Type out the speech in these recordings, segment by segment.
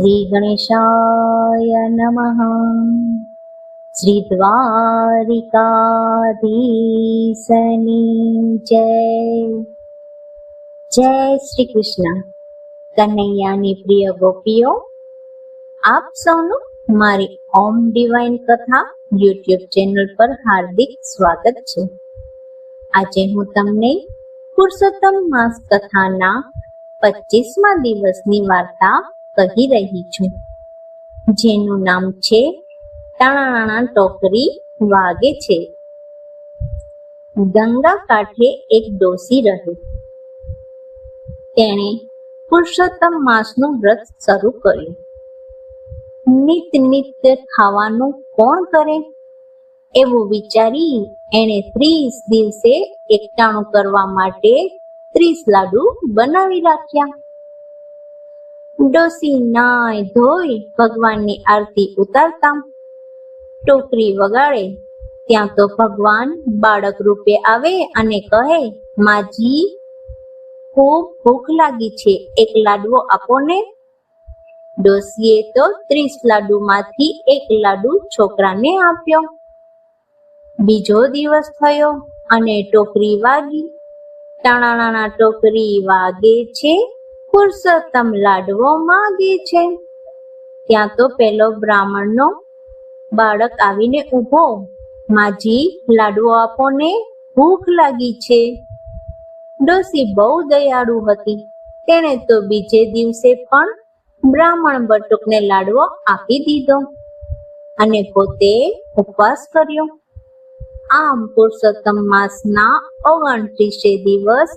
શ્રી ગણેશાય નમઃ. શ્રી દ્વારિકાધીશની જય. જય શ્રી કૃષ્ણ. કનૈયાની પ્રિય ગોપીઓ, આપ સૌનું મારી ઓમ ડિવાઇન કથા યુટ્યુબ ચેનલ પર હાર્દિક સ્વાગત છે. આજે હું તમને પુરુષોત્તમ માસ કથાના 25મા દિવસની વાર્તા કહી રહી છું, જેનું નામ છે ટાણાણા ટોકરી વાગે છે. ગંગા કાંઠે એક ડોસી રહી. તેણે પુરુષોત્તમ માસનું વ્રત શરૂ કર્યું. નિત્ય ખાવાનું કોણ કરે એવું વિચારી એણે 30 દિવસે એકટાણું કરવા માટે 30 લાડુ બનાવી રાખ્યા. ડોસી નાય ધોઈ ભગવાનની આરતી ઉતારતા ટોકરી વગાડે ત્યાં તો ભગવાન બાળક રૂપે આવે અને કહે, માજી ખૂબ ભૂખ લાગી છે, એક લાડવો આપો ને. ડોસીએ તો 30 લાડુમાંથી એક લાડુ છોકરાને આપ્યો. બીજો દિવસ થયો અને ટોકરી વાગી. ટાણાણા ટોકરી વાગે છે, પુરુષોત્તમ લાડવો માગે છે. ત્યાં તો પેલો બ્રાહ્મણનો બાળક આવીને ઊભો, માજી લાડવો આપો ને, ભૂખ લાગી છે. ડોસી બહુ દયાળુ હતી. તેણે તો બીજે દિવસે પણ બ્રાહ્મણ બટુકને લાડવો આપી દીધો અને પોતે ઉપવાસ કર્યો. આમ પુરુષોત્તમ માસના 29 દિવસ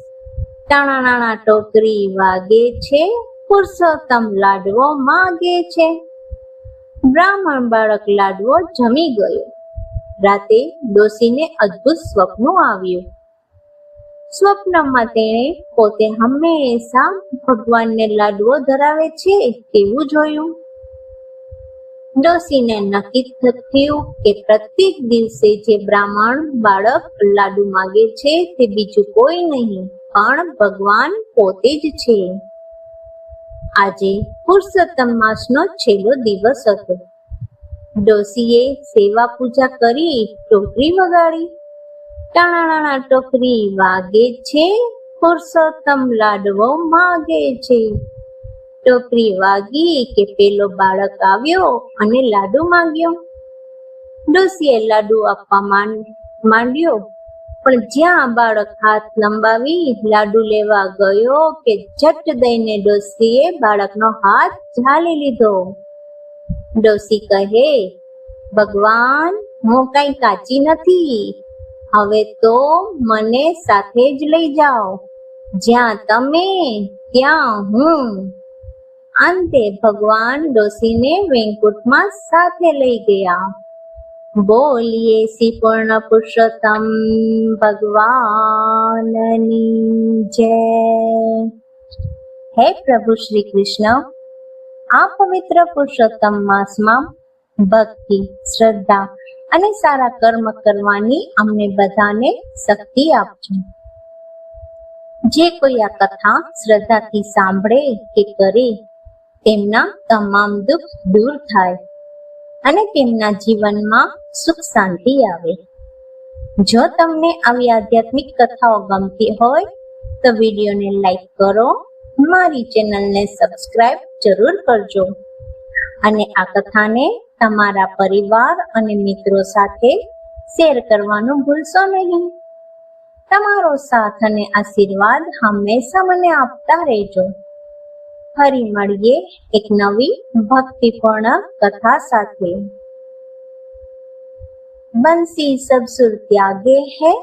ટાણાણા ટોકરી વાગે છે, પુરુષોત્તમ લાડવો માગે છે. બ્રાહ્મણ બાળક લાડવો જમી ગયો. રાતે ડોસીને અદ્ભુત સ્વપ્ન આવ્યું. સ્વપ્નમાં તેણે પોતે હંમેશા ભગવાનને લાડવો ધરાવે છે તેવું જોયું. ડોસીને નક્કી થયું કે પ્રત્યેક દિવસે જે બ્રાહ્મણ બાળક લાડુ માગે છે તે બીજું કોઈ નહીં પણ ભગવાન પોતે જ છે. આજે પુરુષોત્તમ માસનો છેલ્લો દિવસ હતો. ડોસીએ સેવા પૂજા કરી ટોકરી વગાડી. ટાણાણા ટોકરી વાગે છે, પુરુષોત્તમ લાડવો માગે છે. ટોકરી વાગી કે પેલો બાળક આવ્યો અને લાડુ માંગ્યો. ડોસીએ લાડુ આપવા માંડ્યો, પણ જ્યાં બાળક હાથ લંબાવી લાડુ લેવા ગયો કે ઝટ દઈને ડોસીએ બાળકનો હાથ ઝાલી લીધો. ડોસી કહે, ભગવાન, હું કઈ કાચી નથી, હવે તો મને સાથે જ લઈ જાઓ. જ્યાં તમે ત્યાં હું. અંતે ભગવાન ડોસીને વૈકુંઠમાં સાથે લઈ ગયા. બોલીએ શ્રી પૂર્ણ પુરુષોત્તમ ભગવાનની જય. હે પ્રભુ શ્રી કૃષ્ણ, આ પવિત્ર પુરુષોત્તમ માસમાં ભક્તિ, શ્રદ્ધા અને સારા કર્મ કરવાની અમને બધાને શક્તિ આપજો. જે કોઈ આ કથા શ્રદ્ધાથી સાંભળે કે કરે તેમના તમામ દુઃખ દૂર થાય અને તેમના જીવનમાં સુખ શાંતિ આવે. જો તમને આવી આધ્યાત્મિક કથાઓ ગમતી હોય તો વિડીયોને લાઈક કરો, મારી ચેનલને સબસ્ક્રાઇબ જરૂર કરજો અને આ કથાને તમારા પરિવાર અને મિત્રો સાથે શેર કરવાનું ભૂલશો નહીં. તમારો સાથ અને આશીર્વાદ હંમેશા મને આપતા રહેજો. ફરી મળીએ એક નવી ભક્તિપૂર્ણ કથા સાથે. બંસી સબ સુર ત્યાગે હૈ,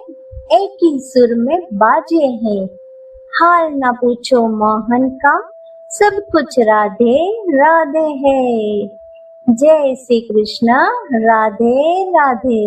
એક ही सुर में बाजे हैं. हाल ना पूछो मोहन का, सब कुछ राधे राधे है. जय श्री कृष्ण. राधे राधे.